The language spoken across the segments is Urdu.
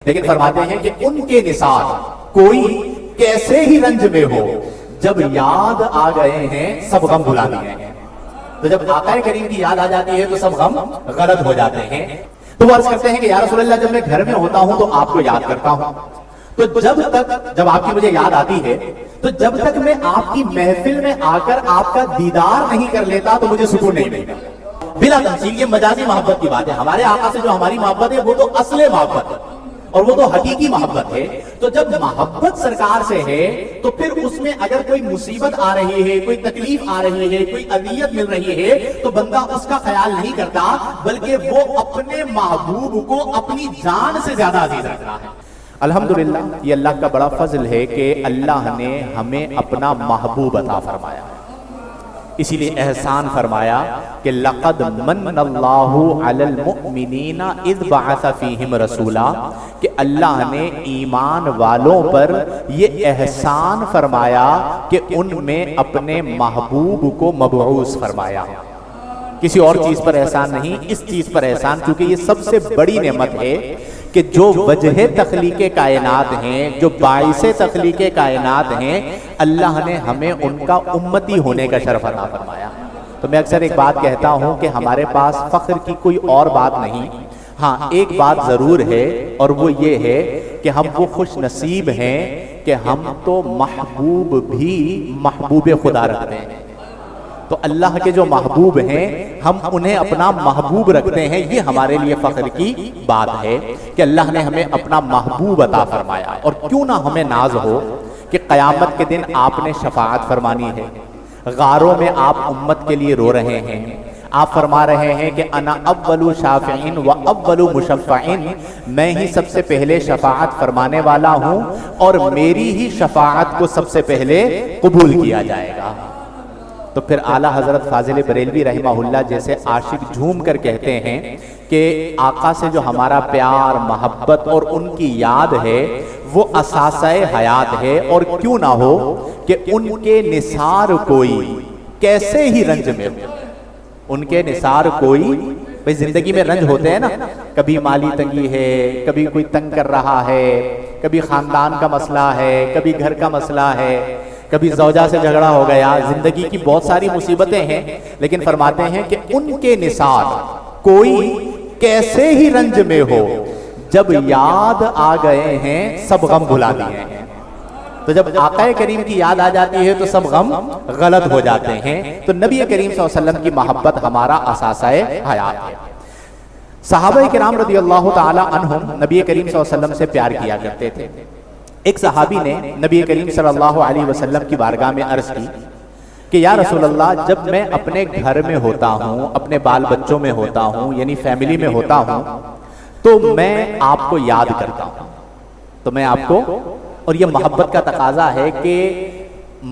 لیکن فرماتے ہیں کہ ان کے نثار کوئی کیسے ہی رنج میں ہو، جب یاد آ گئے ہیں سب غم بھلا دیے ہیں۔ تو جب آقا کریم کی یاد آ جاتی ہے تو سب غم غلط ہو جاتے ہیں۔ تو وہ عرض کرتے ہیں کہ یا رسول اللہ جب میں گھر میں ہوتا ہوں تو آپ کو یاد کرتا ہوں، تو جب آپ کی مجھے یاد آتی ہے تو جب تک میں آپ کی محفل میں آ کر آپ کا دیدار نہیں کر لیتا تو مجھے سکون نہیں ملتا۔ بلا تمثیل یہ مجازی محبت کی بات ہے، ہمارے آقا سے جو ہماری محبت ہے وہ تو اصل محبت ہے اور وہ تو حقیقی محبت ہے۔ تو جب محبت سرکار سے ہے تو پھر اس میں اگر کوئی مصیبت آ رہی ہے، کوئی تکلیف آ رہی ہے، کوئی اذیت مل رہی ہے تو بندہ اس کا خیال نہیں کرتا، بلکہ وہ اپنے محبوب کو اپنی جان سے زیادہ عزیز رکھتا ہے۔ الحمدللہ یہ اللہ کا بڑا فضل ہے کہ اللہ نے ہمیں اپنا محبوب عطا فرمایا، اسی لیے احسان فرمایا کہ لقد من اللہ علی المؤمنین اذ بعث فیہم رسولا، کہ اللہ نے ایمان والوں پر یہ احسان فرمایا کہ ان میں اپنے محبوب کو مبعوث فرمایا۔ کسی اور چیز پر احسان نہیں، اس چیز پر احسان، کیونکہ یہ سب سے بڑی نعمت ہے کہ جو وجہ تخلیق کائنات ہیں، جو باعث تخلیق کائنات ہیں، اللہ نے ہمیں ان کا امتی ہونے کا شرف عطا فرمایا۔ تو میں اکثر ایک بات کہتا ہوں کہ ہمارے پاس فخر کی کوئی اور بات نہیں، ہاں ایک بات ضرور ہے اور وہ یہ ہے کہ ہم وہ خوش نصیب ہیں کہ ہم تو محبوب بھی محبوب خدا رکھتے ہیں۔ تو اللہ کے جو محبوب ہیں ہم انہیں اپنا محبوب رکھتے ہیں، یہ ہمارے لیے فخر کی بات ہے کہ اللہ نے ہمیں اپنا محبوب عطا فرمایا۔ اور کیوں نہ ہمیں ناز ہو کہ قیامت کے دن آپ نے شفاعت فرمانی ہے، غاروں میں آپ امت کے لیے رو رہے ہیں، آپ فرما رہے ہیں کہ انا اول شافعین و اول مشفعین، میں ہی سب سے پہلے شفاعت فرمانے والا ہوں اور میری ہی شفاعت کو سب سے پہلے قبول کیا جائے گا۔ تو پھر اعلیٰ حضرت فاضل بریلوی رحمہ اللہ جیسے عاشق جھوم کر کہتے ہیں کہ آقا سے جو ہمارا پیار محبت اور ان کی یاد ہے وہ اساسہ حیات ہے، اور کیوں نہ ہو کہ ان کے نثار کوئی کیسے ہی رنج میں ہو، ان کے نثار کوئی، بھئی زندگی میں رنج ہوتے ہیں نا، کبھی مالی تنگی ہے، کبھی کوئی تنگ کر رہا ہے، کبھی خاندان کا مسئلہ ہے، کبھی گھر کا مسئلہ ہے، کبھی زوجہ سے جھگڑا ہو گیا، زندگی کی بہت ساری مصیبتیں ہیں، لیکن فرماتے ہیں کہ ان کے نثار کوئی کیسے ہی رنج میں ہو، جب یاد آ گئے ہیں سب غم بھلا دیے ہیں۔ تو جب آقا کریم کی یاد آ جاتی ہے تو سب غم غلط ہو جاتے ہیں۔ تو نبی کریم صلی اللہ علیہ وسلم کی محبت ہمارا اساسہ حیات ہے۔ صحابہ کرام رضی اللہ تعالی عنہم نبی کریم صلی اللہ علیہ وسلم سے پیار کیا کرتے تھے۔ ایک صحابی نے نبی کریم صلی اللہ علیہ وسلم کی بارگاہ میں عرض کی کہ یا رسول اللہ جب میں اپنے گھر میں ہوتا ہوں، اپنے بال بچوں میں ہوتا ہوں، یعنی فیملی میں ہوتا ہوں، تو میں آپ کو یاد کرتا ہوں، تو میں آپ کو، اور یہ محبت کا تقاضا ہے کہ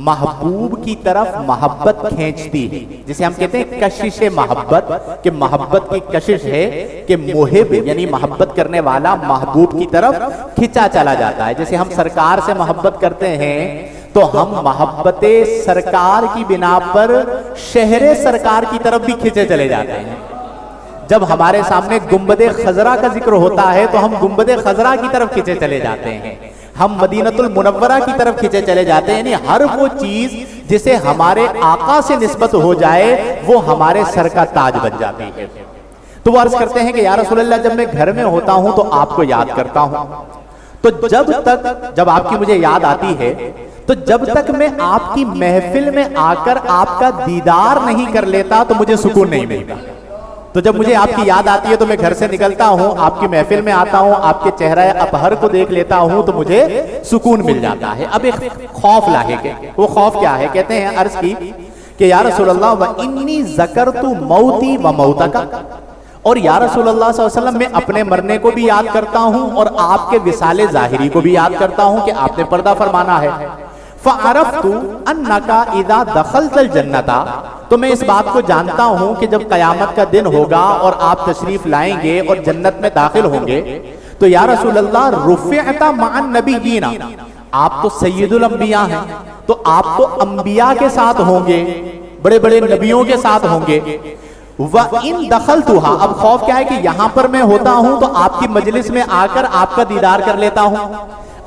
محبوب کی طرف محبت کھینچتی ہے، جسے ہم کہتے ہیں کشش محبت، کہ محبت کی کشش ہے کہ محب یعنی محبت کرنے والا محبوب کی طرف کھچا چلا جاتا ہے۔ جیسے ہم سرکار سے محبت کرتے ہیں تو ہم محبت سرکار کی بنا پر شہر سرکار کی طرف بھی کھچے چلے جاتے ہیں۔ جب ہمارے سامنے گنبد خضرا کا ذکر ہوتا ہے تو ہم گنبد خضرا کی طرف کھچے چلے جاتے ہیں، ہم مدینۃ المنورہ کی طرف کھچے چلے جاتے ہیں، یعنی ہر وہ چیز جسے ہمارے آقا سے نسبت ہو جائے وہ ہمارے سر کا تاج بن جاتی ہے۔ تو وہ عرض کرتے ہیں کہ یا رسول اللہ جب میں گھر میں ہوتا ہوں تو آپ کو یاد کرتا ہوں، تو جب آپ کی مجھے یاد آتی ہے تو جب تک میں آپ کی محفل میں آ کر آپ کا دیدار نہیں کر لیتا تو مجھے سکون نہیں ملتا۔ تو جب مجھے آپ کی یاد آتی ہے تو میں گھر سے نکلتا ہوں، آپ کی محفل میں آتا ہوں، آپ کے چہرہ اپہر کو دیکھ لیتا ہوں تو مجھے سکون مل جاتا ہے۔ اب ایک خوف لاحق ہے، وہ خوف کیا ہے؟ کہتے ہیں عرض کی کہ یا رسول اللہ وَإِنِّي ذَكَرْتُ مَوْتِي وَمَوْتَكَ، اور یا رسول اللہ صلی اللہ علیہ وسلم میں اپنے مرنے کو بھی یاد کرتا ہوں اور آپ کے وصال ظاہری کو بھی یاد کرتا ہوں کہ آپ نے پردہ فرمانا ہے۔ فَعَرَفْتُ أَنَّكَ إِذَا دَخَلْتَ الْجَنَّةَ، تو میں اس بات کو جانتا ہوں کہ جب قیامت کا دن ہوگا اور آپ تشریف لائیں گے اور جنت میں داخل ہوں گے تو یا رسول اللہ رفعت مع النبیین، آپ تو سید الانبیاء ہیں تو آپ تو انبیاء کے ساتھ ہوں گے، بڑے بڑے نبیوں کے ساتھ ہوں گے۔ وَإِن دَخَلْتُهَا، اب خوف کیا ہے کہ یہاں پر میں ہوتا ہوں تو آپ کی مجلس میں آ کر آپ کا دیدار کر لیتا ہوں.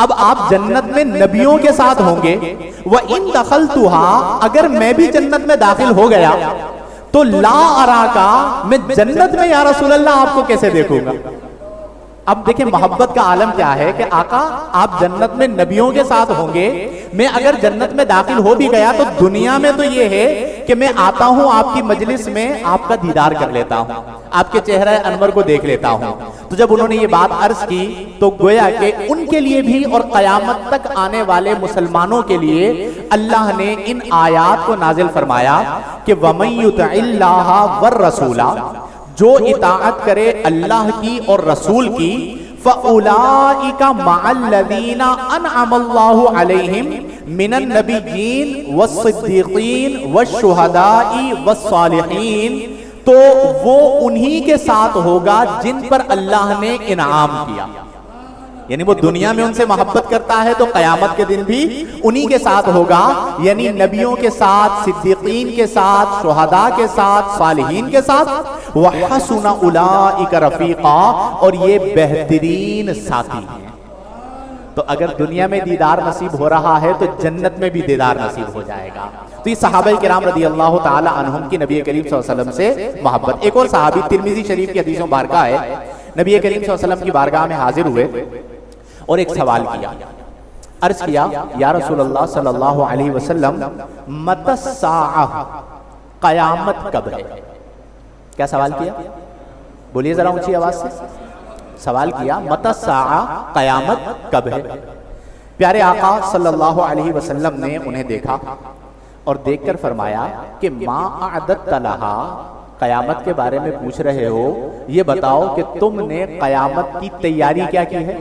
اب آپ جنت میں نبیوں کے ساتھ ہوں گے. وَإِن دَخَلْتُهَا، اگر میں بھی جنت میں داخل ہو گیا تو لا اراکا، میں جنت میں یا رسول اللہ آپ کو کیسے دیکھوں گا. اب دیکھیں محبت کا عالم کیا ہے کہ آقا آپ جنت میں نبیوں کے ساتھ ہوں گے، میں اگر جنت میں داخل ہو بھی گیا تو دنیا میں تو یہ ہے کہ میں آتا ہوں آپ کی مجلس میں، آپ کا دیدار کر لیتا ہوں، آپ کے چہرہ انور کو دیکھ لیتا ہوں. تو جب انہوں نے یہ بات عرض کی تو گویا کہ ان کے لیے بھی اور قیامت تک آنے والے مسلمانوں کے لیے اللہ نے ان آیات کو نازل فرمایا کہ وَمَن يُطِعِ اللَّهَ وَالرَّسُولَ، جو اطاعت کرے اللہ کی اور رسول کی، فَأُولَئِكَ مَعَ الَّذِينَ أَنْعَمَ اللَّهُ عَلَيْهِمْ مِنَ النَّبِيِّينَ وَالصِّدِّيقِينَ وَالشُّهَدَاءِ وَالصَّالِحِينَ، تو وہ انہی کے ساتھ ہوگا جن پر اللہ نے انعام کیا. یعنی وہ دنیا میں ان سے محبت کرتا ہے تو قیامت کے دن بھی انہی کے ساتھ ہوگا، یعنی نبیوں کے ساتھ، صدیقین کے ساتھ، شہداء کے ساتھ، صالحین کے ساتھ. وَحَسُنَ أُولَئِكَ رَفِيقًا، اور یہ بہترین ساتھی ہیں. تو اگر دنیا میں دیدار نصیب ہو رہا ہے تو جنت میں بھی دیدار نصیب ہو جائے گا. تو یہ صحابہ کرام رضی اللہ تعالی عنہم کی نبی کریم صلی اللہ علیہ وسلم سے محبت. ایک اور صحابی ترمذی شریف کی حدیثوں بارکاہ ہے، نبی کریم صلی اللہ علیہ وسلم کی بارگاہ میں حاضر ہوئے اور ایک سوال کیا. عرض کیا یا رسول اللہ صلی اللہ علیہ وسلم متی الساعہ، قیامت کب ہے؟ کیا سوال کیا؟ بولیے ذرا اونچی آواز سے. سوال کیا متی الساعہ، قیامت کب ہے؟ پیارے آقا صلی اللہ علیہ وسلم نے انہیں دیکھا اور دیکھ کر فرمایا کہ ما اعددت لہا، قیامت کے بارے میں پوچھ رہے ہو، یہ بتاؤ کہ تم نے قیامت کی تیاری کیا کی ہے؟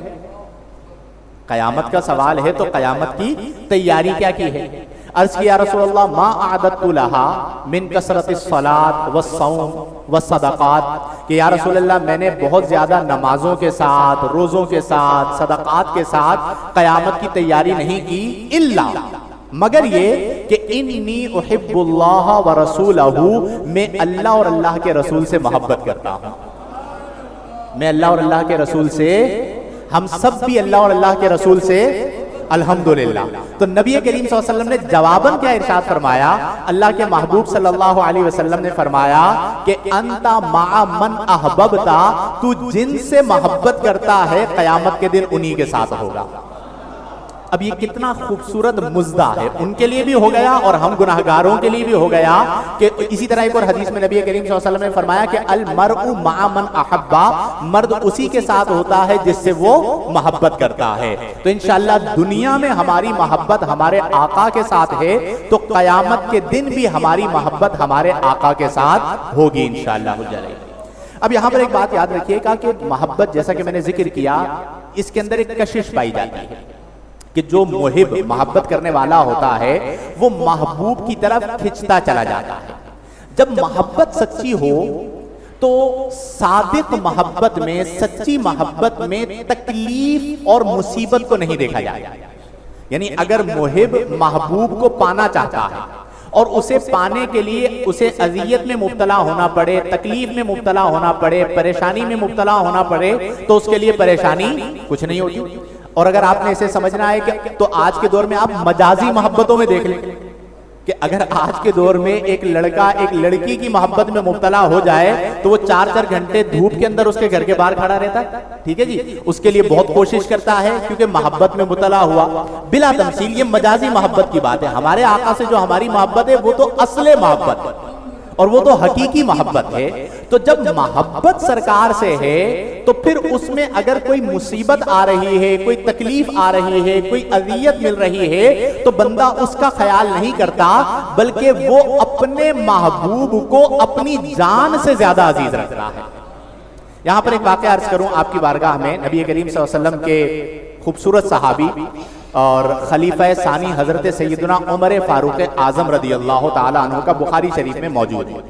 قیامت کا سوال ہے تو قیامت کی تیاری کیا کی ہے؟ عرض کیا رسول اللہ ما اعددت لہا من کثرت الصلاۃ والصوم والصدقات، کہ یا رسول اللہ میں نے بہت زیادہ نمازوں کے ساتھ، روزوں کے ساتھ، صدقات کے ساتھ قیامت کی تیاری نہیں کی، الا مگر یہ کہ انی احب اللہ ورسولہ، میں اللہ اور اللہ کے رسول سے محبت کرتا ہوں. میں اللہ اور اللہ کے رسول سے، ہم سب بھی اللہ اور اللہ کے رسول سے الحمدللہ. تو نبی کریم صلی اللہ علیہ وسلم نے جواباً کیا ارشاد فرمایا؟ اللہ کے محبوب صلی اللہ علیہ وسلم نے فرمایا کہ انت مع من احببتا، تو جن سے محبت کرتا ہے قیامت کے دن انہی کے ساتھ ہوگا. اب یہ کتنا خوبصورت مزدہ ہے، ان کے لیے بھی ہو گیا اور ہم گناہگاروں کے لیے بھی ہو گیا. کہ اسی طرح ایک اور حدیث میں نبی کریم صلی اللہ علیہ وسلم نے فرمایا کہ المرء مع من احبا، مرد اسی کے ساتھ ہوتا ہے جس سے وہ محبت کرتا ہے. تو انشاءاللہ دنیا میں ہماری محبت ہمارے آقا کے ساتھ ہے تو قیامت کے دن بھی ہماری محبت ہمارے آقا کے ساتھ ہوگی انشاءاللہ. اب یہاں پر ایک بات یاد رکھیے گا کہ محبت، جیسا کہ میں نے ذکر کیا، اس کے اندر ایک کشش پائی جاتی ہے کہ جو محب، محبت کرنے والا ہوتا ہے، وہ محبوب کی طرف کھنچتا چلا جاتا ہے. جب محبت سچی ہو تو صادق محبت میں، سچی محبت میں تکلیف اور مصیبت کو نہیں دیکھا جائے. یعنی اگر محب محبوب کو پانا چاہتا ہے اور اسے پانے کے لیے اسے اذیت میں مبتلا ہونا پڑے، تکلیف میں مبتلا ہونا پڑے، پریشانی میں مبتلا ہونا پڑے، تو اس کے لیے پریشانی کچھ نہیں ہوتی. اور اگر آپ نے اسے سمجھنا ہے کہ تو آج کے دور میں آپ مجازی محبتوں میں دیکھ لیں کہ اگر آج کے دور میں ایک لڑکا ایک لڑکی کی محبت میں مبتلا ہو جائے تو وہ 4 گھنٹے دھوپ کے اندر اس کے گھر کے باہر کھڑا رہتا ہے. ٹھیک ہے جی، اس کے لیے بہت کوشش کرتا ہے کیونکہ محبت میں مبتلا ہوا. بلا تمثیل یہ مجازی محبت کی بات ہے. ہمارے آقا سے جو ہماری محبت ہے وہ تو اصل محبت ہے اور وہ تو حقیقی محبت ہے. تو جب محبت سرکار سے ہے تو پھر اس میں اگر کوئی مصیبت آ رہی ہے، کوئی تکلیف آ رہی ہے، کوئی اذیت مل رہی ہے تو بندہ اس کا خیال نہیں کرتا، بلکہ وہ اپنے محبوب کو اپنی جان سے زیادہ عزیز رکھتا ہے. یہاں پر ایک واقعہ عرض کروں آپ کی بارگاہ میں. نبی کریم صلی اللہ علیہ وسلم کے خوبصورت صحابی اور خلیفہ ثانی حضرت سیدنا عمر فاروق اعظم رضی اللہ تعالی عنہ کا بخاری شریف میں موجود ہے.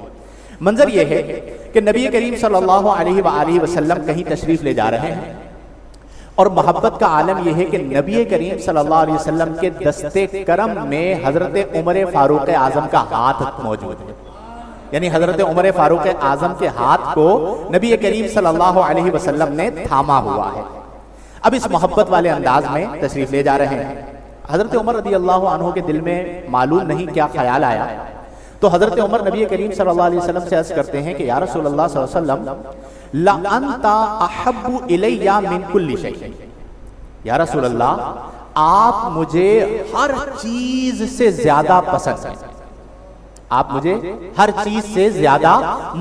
منظر یہ ہے کہ نبی کریم صلی اللہ علیہ وآلہ وسلم کہیں تشریف لے جا رہے ہیں اور محبت کا عالم یہ ہے کہ نبی کریم صلی اللہ علیہ وسلم کے دستے کرم میں حضرت عمر فاروق اعظم کا ہاتھ موجود ہے. یعنی حضرت عمر فاروق اعظم کے ہاتھ کو نبی کریم صلی اللہ علیہ وسلم نے تھاما ہوا ہے. اب اس محبت والے انداز میں تشریف لے جا رہے ہیں. حضرت عمر رضی اللہ عنہ کے دل میں معلوم نہیں کیا خیال آیا, تو حضرت عمر نبی کریم صلی اللہ علیہ وسلم سے عرض کرتے ہیں کہ یا رسول اللہ صلی اللہ علیہ وسلم لَأَنْتَ أَحَبُّ إِلَيَّ مِنْ كُلِّ شَيْءٍ, یا رسول اللہ آپ مجھے ہر چیز سے زیادہ پسند ہیں, آپ مجھے ہر چیز سے زیادہ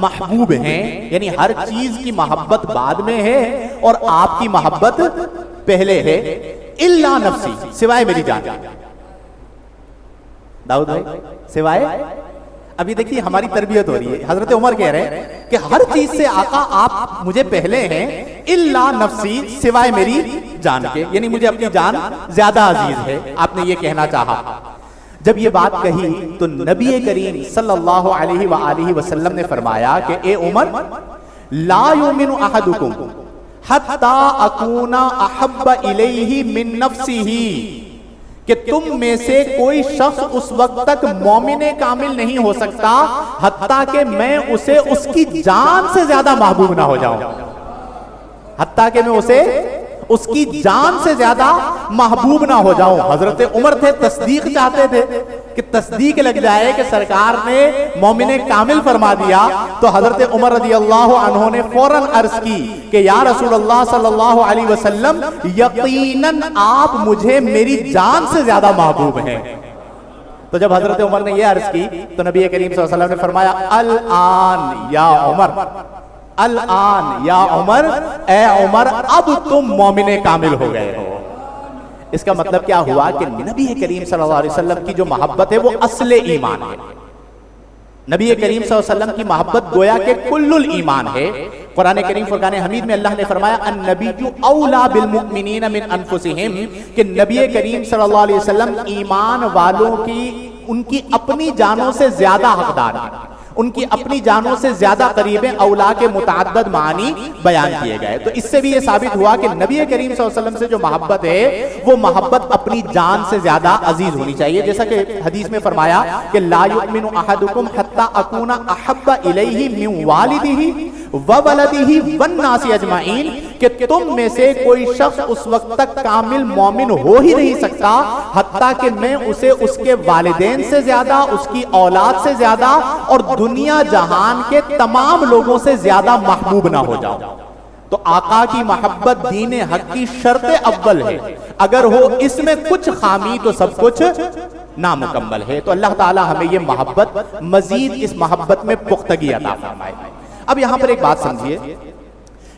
محبوب ہیں, یعنی ہر چیز کی محبت بعد میں ہے اور آپ کی محبت پہلے ہے, الا نفسی, سوائے میری جان. داؤد بھائی سوائے, ابھی دیکھیے ہماری تربیت ہو رہی ہے, حضرت عمر کہہ رہے ہیں کہ ہر چیز سے آقا آپ مجھے پہلے ہیں, الا نفسی, سوائے میری جان کے, یعنی مجھے اپنی جان زیادہ عزیز ہے. آپ نے یہ کہنا چاہا. جب یہ بات کہی تو نبی کریم صلی اللہ علیہ وآلہ وسلم نے فرمایا کہ اے عمر, لا یؤمن احدکم حتی اکون احب الیہ من نفسہ, کہ تم میں سے کوئی شخص اس وقت تک مومن کامل نہیں ہو سکتا حتیٰ کہ میں اسے اس کی جان سے زیادہ محبوب نہ ہو جاؤں, حتیٰ کہ میں اسے اس کی جان سے زیادہ محبوب نہ ہو جاؤں. حضرت عمر تھے, تصدیق چاہتے تھے کہ تصدیق لگ جائے کہ سرکار نے مومن کامل فرما دیا, تو حضرت عمر رضی اللہ عنہ نے فوراً عرض کی کہ یا رسول اللہ صلی اللہ علیہ وسلم یقیناً آپ مجھے میری جان سے زیادہ محبوب ہیں. تو جب حضرت عمر نے یہ عرض کی تو نبی کریم صلی اللہ علیہ وسلم نے فرمایا الآن یا عمر, الآن یا عمر, اے عمر اب تم مومن کامل ہو گئے ہو. اس کا مطلب کیا ہوا کہ نبی کریم صلی اللہ علیہ وسلم کی جو محبت ہے وہ اصل ایمان ہے. نبی کریم صلی اللہ علیہ وسلم کی محبت گویا کہ کل الایمان ہے. قرآن کریم فرقان حمید میں اللہ نے فرمایا النبی اولا بالمؤمنین من انفسہم, کہ نبی کریم صلی اللہ علیہ وسلم ایمان والوں کی ان کی اپنی جانوں سے زیادہ حقدار ہیں, ان کی اپنی جانوں سے زیادہ قریب ہیں. اولا کے متعدد معنی بیان کیے گئے. تو اس سے بھی یہ ثابت ہوا کہ نبی کریم صلی اللہ علیہ وسلم سے جو محبت ہے وہ محبت اپنی جان سے زیادہ عزیز ہونی چاہیے. جیسا کہ حدیث میں فرمایا کہ لا یؤمن احدکم حتی اکون احب الیہ من والدہ وولدہ والناس اجمعین, کہ تم میں سے کوئی شخص اس وقت تک کامل مومن ہو ہی نہیں سکتا حتیٰ کہ میں اسے اس کے والدین سے زیادہ, اس کی اولاد سے زیادہ اور دنیا جہان کے تمام لوگوں سے زیادہ محبوب نہ ہو جاؤں. تو آقا کی محبت دین حق کی شرط اول ہے, اگر ہو اس میں کچھ خامی تو سب کچھ نامکمل ہے. تو اللہ تعالی ہمیں یہ محبت, مزید اس محبت میں پختگی عطا فرمائے. اب یہاں پر ایک بات سمجھیے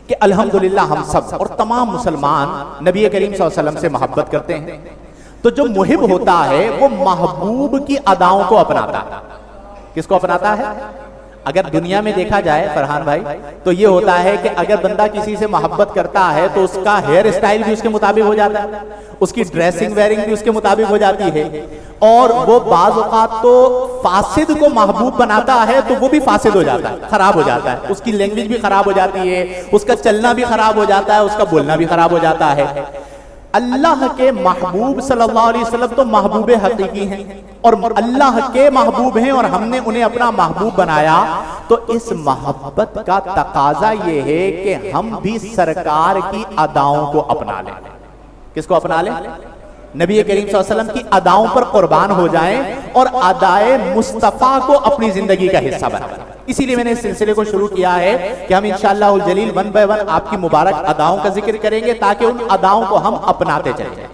کہ الحمدللہ ہم سب اور تمام مسلمان نبی کریم صلی اللہ علیہ وسلم سے محبت کرتے ہیں. تو جو محب ہوتا ہے وہ محبوب کی اداؤں کو اپناتا ہے. کس کو اپناتا ہے؟ اگر دنیا میں دیکھا جائے فرحان بھائی تو یہ ہوتا ہے کہ اگر بندہ کسی سے محبت کرتا ہے تو اس کا ہیئر اسٹائل بھی اس کے مطابق ہو جاتا ہے, اس کی ڈریسنگ ویئرنگ بھی اس کے مطابق ہو جاتی ہے, اور وہ بعض اوقات تو فاسد کو محبوب بناتا ہے تو وہ بھی فاسد ہو جاتا ہے, خراب ہو جاتا ہے, اس کی لینگویج بھی خراب ہو جاتی ہے, اس کا چلنا بھی خراب ہو جاتا ہے, اس کا بولنا بھی خراب ہو جاتا ہے. اللہ کے محبوب صلی اللہ علیہ وسلم تو محبوب حقیقی ہیں اور اللہ کے محبوب ہیں اور ہم نے انہیں اپنا محبوب بنایا. تو اس محبت کا تقاضا یہ ہے کہ ہم بھی سرکار کی اداؤں کو اپنا لیں. کس کو اپنا لیں؟ نبی کریم صلی اللہ علیہ وسلم کی اداؤں پر قربان ہو جائیں اور ادائے مصطفیٰ کو اپنی زندگی کا حصہ بنائیں. اسی لیے میں نے اس سلسلے کو شروع کیا ہے کہ ہم انشاءاللہ الجلیل ون بائی ون آپ کی مبارک اداؤں کا ذکر کریں گے تاکہ ان اداؤں کو ہم اپناتے چلیں.